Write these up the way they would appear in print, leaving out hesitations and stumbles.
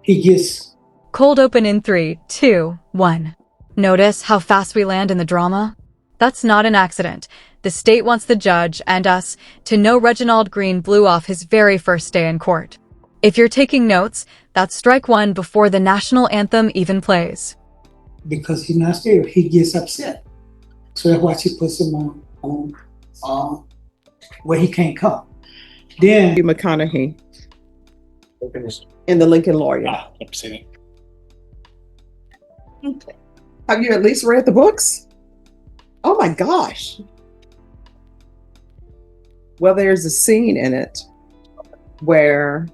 he gets Cold open in 3, 2, 1. Notice how fast we land in the drama? That's not an accident. The state wants the judge and us to know Reginald Green blew off his very first day in court. If you're taking notes, that's strike one before the national anthem even plays. because he's not there. He gets upset, so that's why she puts him on where he can't come. Then McConaughey in the Lincoln Lawyer. I've seen it. Okay. Have you at least read the books? Oh my gosh. Well, there's a scene in it where,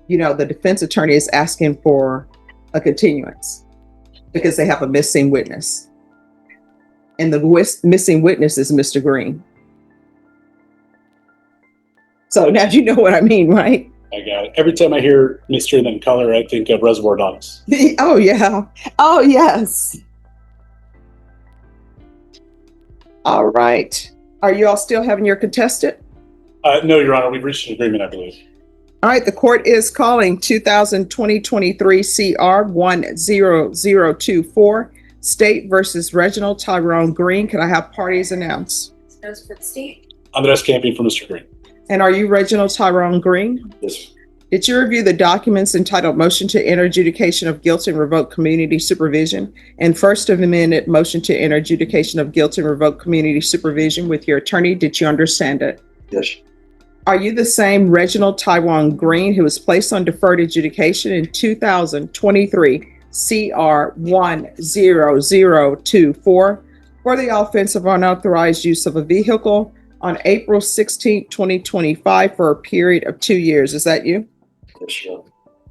the defense attorney is asking for a continuance because they have a missing witness. And the missing witness is Mr. Green. So now you know what I mean, right? I got it. Every time I hear Mystery and then Color, I think of Reservoir Dogs. Oh, yeah. Oh, yes. All right. Are you all still having your contested? No, Your Honor, we've reached an agreement, I believe. All right. The court is calling 2020-23 CR 10024, State versus Reginald Tyrone Green. Can I have parties announced? Those for the state. Andres Camping for Mr. Green. And are you Reginald Tyrone Green? Yes. Did you review the documents entitled Motion to Enter Adjudication of Guilt and Revoke Community Supervision and First Amendment Motion to Enter Adjudication of Guilt and Revoke Community Supervision with your attorney? Did you understand it? Yes. Are you the same Reginald Tyrone Green who was placed on deferred adjudication in 2023 CR 10024 for the offense of unauthorized use of a vehicle on April 16, 2025 for a period of 2 years? Is that you? Yes, sure. All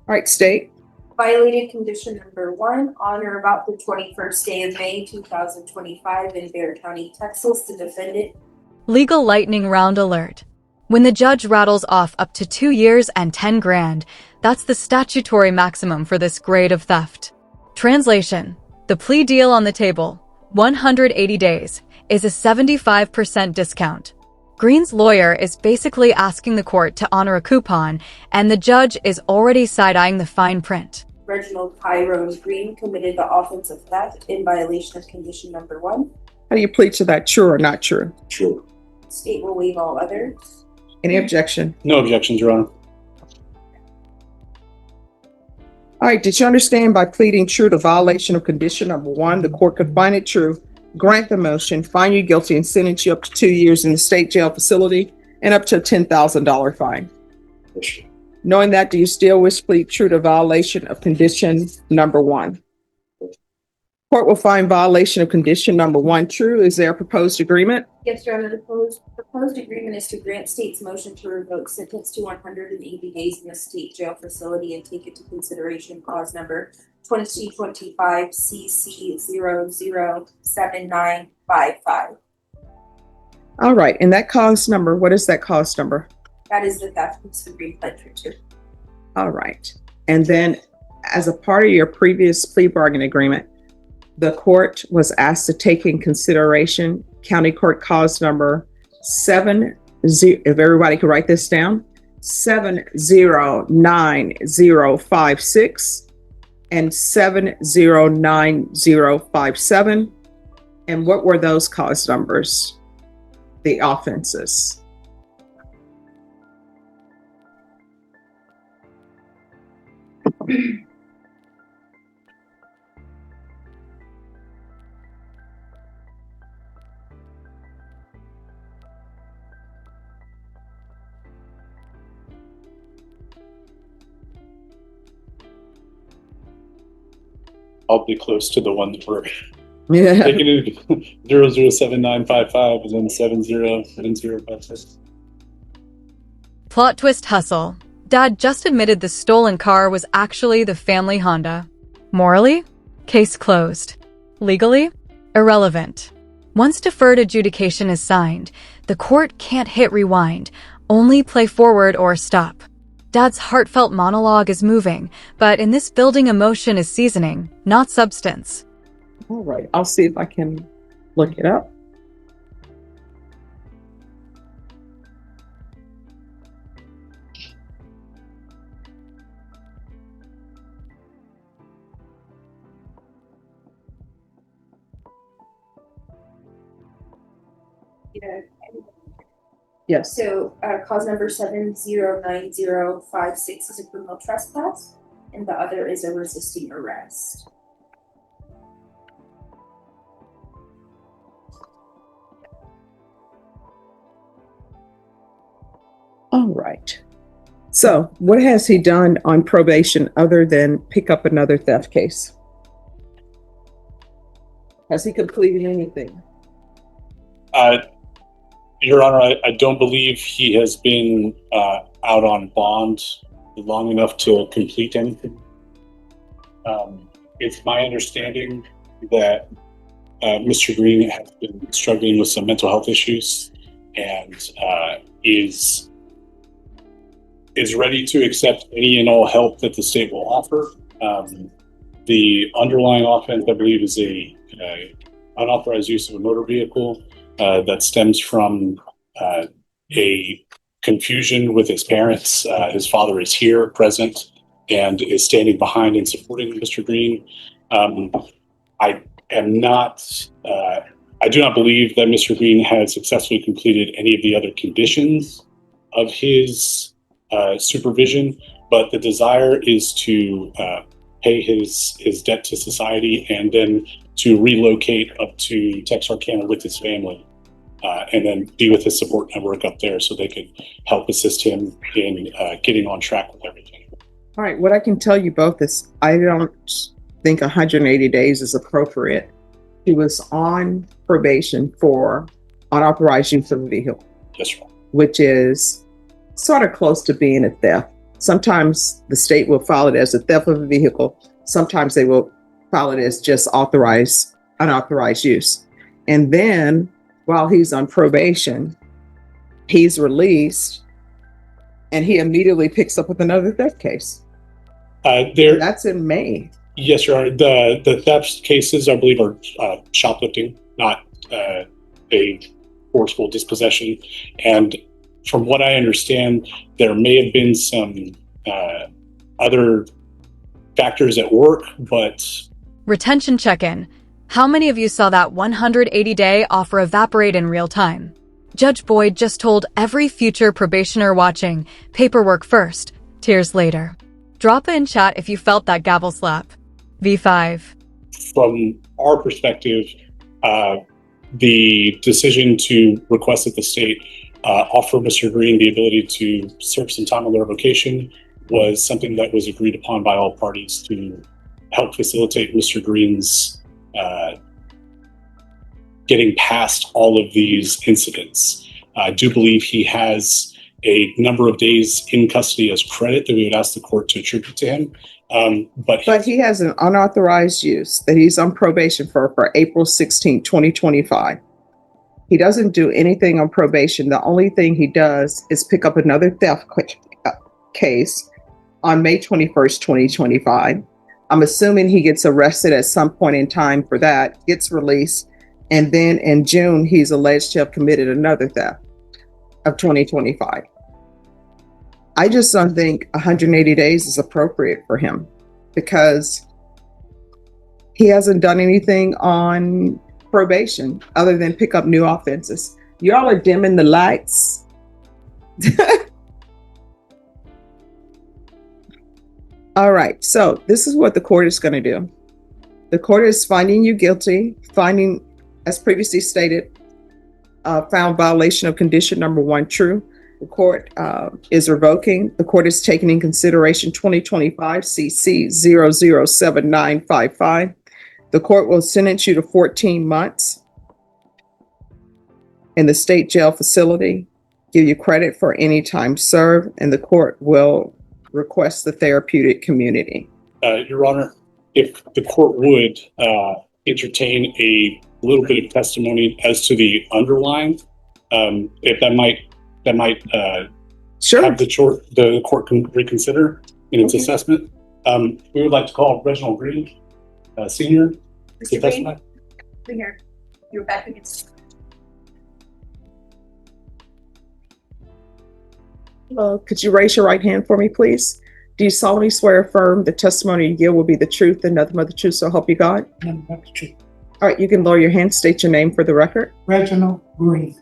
right, state. Violated condition number 1 on or about the 21st day of May 2025 in Bexar County, Texas. The defendant. Legal lightning round alert. When the judge rattles off up to 2 years and 10 grand, that's the statutory maximum for this grade of theft. Translation: the plea deal on the table, 180 days, is a 75% discount. Green's lawyer is basically asking the court to honor a coupon, and the judge is already side-eyeing the fine print. Reginald Tyrone Green committed the offense of theft in violation of condition number 1. How do you plead to that? True or not true? True. State will waive all others. Any objection? No objections, Your Honor. All right. Did you understand by pleading true to violation of condition number 1, the court could find it true, grant the motion, find you guilty, and sentence you up to 2 years in the state jail facility and up to a $10,000 fine? Yes, sure. Knowing that, do you still wish to plead true to violation of condition number 1? Court will find violation of condition number 1 true. Is there a proposed agreement? Yes, Your Honor. The proposed agreement is to grant state's motion to revoke sentence to 180 days in the state jail facility and take into consideration clause number 2025 CC 007955. All right. And that cause number, what is that cause number? That is the theft Mr. Green pled to. All right. And then as a part of your previous plea bargain agreement, the court was asked to take in consideration county court cause number 70, if everybody could write this down, 709056 and 709057. And what were those cause numbers? The offenses. I'll be close to the one that we're Yeah. taking in 007955 and then 707056. Plot twist hustle. Dad just admitted the stolen car was actually the family Honda. Morally? Case closed. Legally? Irrelevant. Once deferred adjudication is signed, the court can't hit rewind, only play forward or stop. Dad's heartfelt monologue is moving, but in this building emotion is seasoning, not substance. All right. I'll see if I can look it up. Yeah. Yes. So, cause number 709056 is a criminal trespass, and the other is a resisting arrest. All right. So, what has he done on probation other than pick up another theft case? Has he completed anything? Your Honor, I don't believe he has been out on bond long enough to complete anything. It's my understanding that Mr. Green has been struggling with some mental health issues and is ready to accept any and all help that the state will offer. The underlying offense, I believe, is a unauthorized use of a motor vehicle that stems from a confusion with his parents. His father is here, present, and is standing behind and supporting Mr. Green. I am not. I do not believe that Mr. Green has successfully completed any of the other conditions of his supervision, but the desire is to pay his debt to society and then to relocate up to Texarkana with his family, and then be with his support network up there so they could help assist him in getting on track with everything. All right. What I can tell you both is I don't think 180 days is appropriate. He was on probation for unauthorized use of a vehicle, Yes, sir. which is sort of close to being a theft. Sometimes the state will file it as a theft of a vehicle. Sometimes they will file it as just unauthorized use. And then while he's on probation, he's released and he immediately picks up with another theft case. And that's in May. Yes, Your Honor. The theft cases, I believe, are shoplifting, not a forceful dispossession. And from what I understand, there may have been some other factors at work, but... Retention check-in. How many of you saw that 180-day offer evaporate in real time? Judge Boyd just told every future probationer watching, paperwork first, tears later. Drop it in chat if you felt that gavel slap. V5. From our perspective, the decision to request that the state offer Mr. Green the ability to serve some time on their revocation was something that was agreed upon by all parties to help facilitate Mr. Green's getting past all of these incidents. I do believe he has a number of days in custody as credit that we would ask the court to attribute to him. But he has an unauthorized use that he's on probation for April 16, 2025. He doesn't do anything on probation. The only thing he does is pick up another theft case on May 21st, 2025. I'm assuming he gets arrested at some point in time for that, gets released, and then in June, he's alleged to have committed another theft of 2025. I just don't think 180 days is appropriate for him because he hasn't done anything on probation other than pick up new offenses. Y'all are dimming the lights. All right, so this is what the court is going to do. The court is finding you guilty, finding, as previously stated, found violation of condition number 1 true. The court is revoking. The court is taking in consideration 2025 CC 007955. The court will sentence you to 14 months in the state jail facility, give you credit for any time served, and the court will request the therapeutic community. Your Honor, if the court would entertain a little bit of testimony as to the underlying, if that might Sure. have the court can reconsider in its assessment. We would like to call Reginald Green, Senior. Mr. Green, come here. You're back against. Could you raise your right hand for me, please? Do you solemnly swear or affirm the testimony you give will be the truth and nothing but the truth, so help you God? Nothing but the truth. All right, you can lower your hand, state your name for the record. Reginald Green.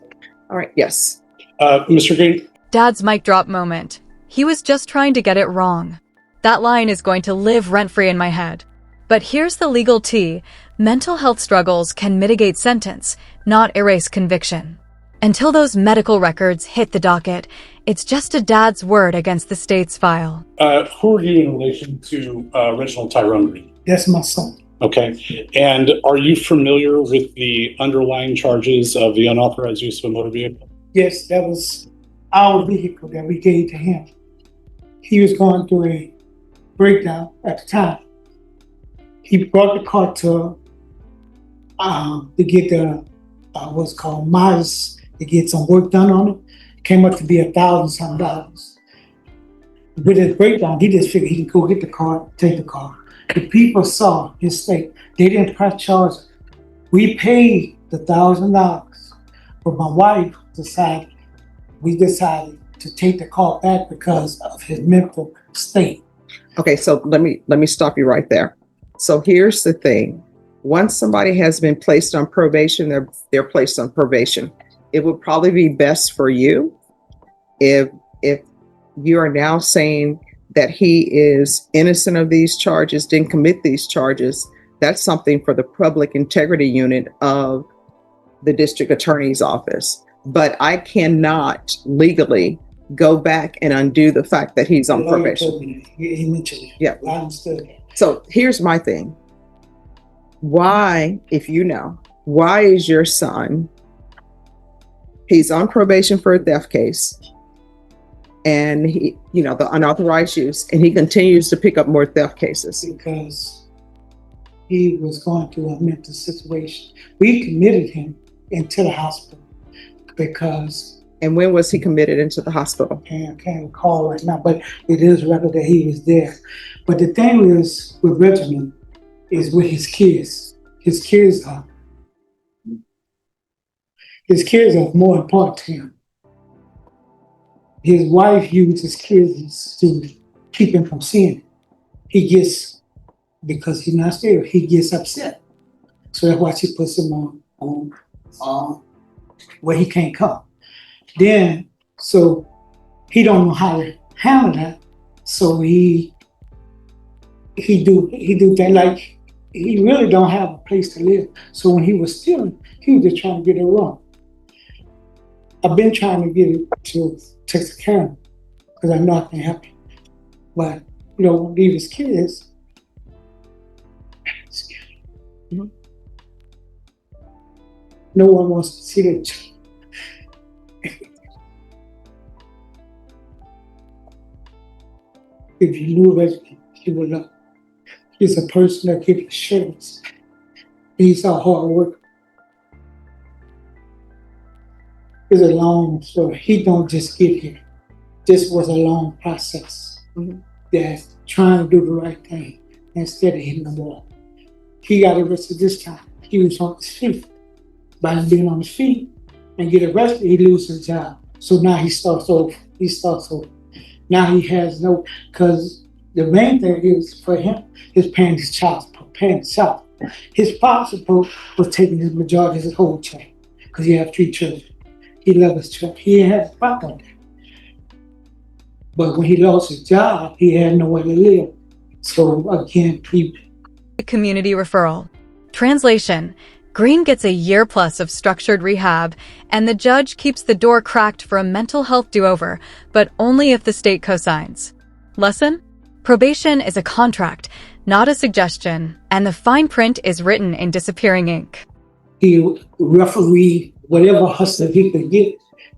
All right. Yes. Mr. Green, Dad's mic drop moment. He was just trying to get it wrong. That line is going to live rent-free in my head. But here's the legal tea. Mental health struggles can mitigate sentence, not erase conviction. Until those medical records hit the docket, it's just a dad's word against the state's file. who are you in relation to Reginald Tyrone Green? That's my son. Okay. And are you familiar with the underlying charges of the unauthorized use of a motor vehicle? Yes, that was our vehicle that we gave to him. He was going through a breakdown at the time. He brought the car to get the what's called miles to get some work done on it. Came up to be $1,000-some. With his breakdown, he just figured he could go get the car, take the car. The people saw his state. They didn't press charges. We paid the $1,000, but my wife decided to take the car back because of his mental state. Okay, so let me stop you right there. So here's the thing. Once somebody has been placed on probation, they're placed on probation. It would probably be best for you if you are now saying that he is innocent of these charges, didn't commit these charges. That's something for the public integrity unit of the district attorney's office. But I cannot legally go back and undo the fact that he's on probation. He mentioned it. Yeah. I understood. So here's my thing. Why, if you know, why is your son, he's on probation for a theft case, and he, the unauthorized use, and he continues to pick up more theft cases? Because he was going through a mental situation. We committed him into the hospital because. And when was he committed into the hospital? I can't recall right now, but it is record that he was there. But the thing is with Reginald is with his kids. His kids are more important to him. His wife used his kids to keep him from seeing it. He gets, because he's not stable, he gets upset. So that's why she puts him on where he can't come. Then, so he don't know how to handle that. So he do things like he really don't have a place to live. So when he was stealing, he was just trying to get it wrong. I've been trying to get it to take care of him because I know I can help him. But leave his kids. Mm-hmm. No one wants to see that. If you knew Reginald, you would know. He's a person that gives assurance. He's a hard worker. It's a long story. He don't just get here. This was a long process. Mm-hmm. That's trying to do the right thing instead of hitting the wall. He got arrested this time. He was on his feet. By him being on his feet and get arrested, he loses his job. So now he starts over. Now he has because the main thing is for him is paying his child support. His father support was taking his majority of his whole check because he has 3 children. He loves his children. He has a problem with that. But when he lost his job, he had nowhere to live. So again, Community referral. Translation. Green gets a year plus of structured rehab, and the judge keeps the door cracked for a mental health do-over, but only if the state cosigns. Lesson? Probation is a contract, not a suggestion, and the fine print is written in disappearing ink. He refereed whatever hustle he could get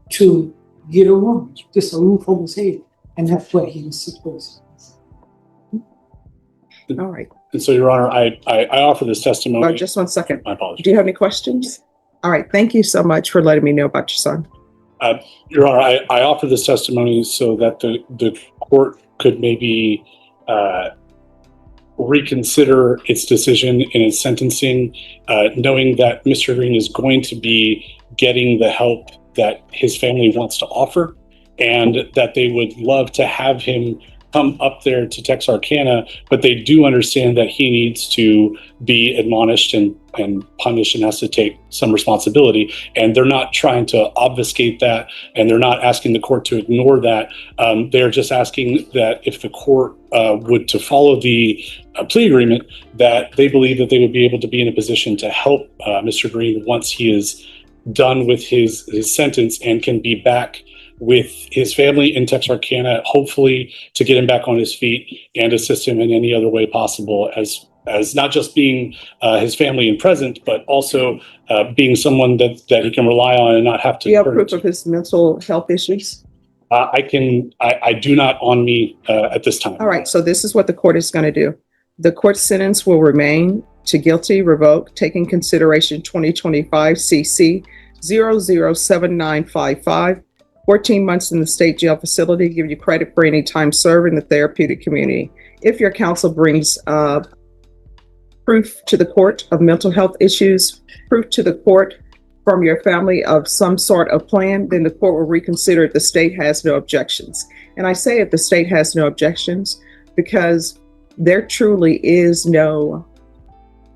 to get a room, just a roof over his head, and that's what he was supposed to. All right. And so, Your Honor, I offer this testimony. Well, just one second. My apologies. Do you have any questions? All right. Thank you so much for letting me know about your son. Your Honor, I offer this testimony so that the court could maybe reconsider its decision in its sentencing, knowing that Mr. Green is going to be getting the help that his family wants to offer, and that they would love to have him come up there to Texarkana, but they do understand that he needs to be admonished and punished and has to take some responsibility. And they're not trying to obfuscate that, and they're not asking the court to ignore that. They're just asking that if the court would to follow the plea agreement, that they believe that they would be able to be in a position to help Mr. Green once he is done with his sentence and can be back with his family in Texarkana, hopefully to get him back on his feet and assist him in any other way possible, as not just being his family in present, but also being someone that he can rely on and not have to. Do you have proof of his mental health issues? I do not on me at this time. All right, so this is what the court is going to do. The court sentence will remain to guilty, revoked, taking consideration 2025 CC 007955. 14 months in the state jail facility, give you credit for any time served in the therapeutic community. If your counsel brings proof to the court of mental health issues, proof to the court from your family of some sort of plan, then the court will reconsider if the state has no objections. And I say if the state has no objections because there truly is no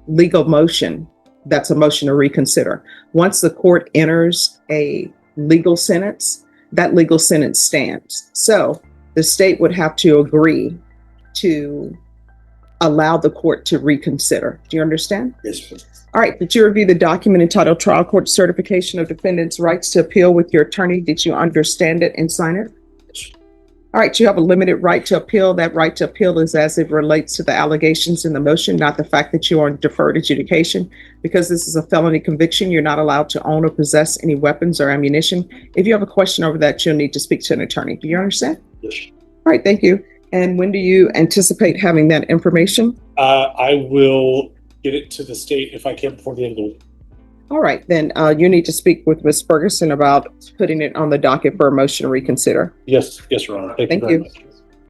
legal motion that's a motion to reconsider. Once the court enters a legal sentence, that legal sentence stands. So the state would have to agree to allow the court to reconsider. Do you understand? Yes, please. All right. Did you review the document entitled Trial Court Certification of Defendant's Rights to Appeal with your attorney? Did you understand it and sign it? All right. You have a limited right to appeal. That right to appeal is as it relates to the allegations in the motion, not the fact that you are on deferred adjudication. Because this is a felony conviction, you're not allowed to own or possess any weapons or ammunition. If you have a question over that, you'll need to speak to an attorney. Do you understand? Yes. All right. Thank you. And when do you anticipate having that information? I will get it to the state if I can before the end of the week. All right. Then you need to speak with Ms. Ferguson about putting it on the docket for a motion to reconsider. Yes, Your Honor. Thank you very much.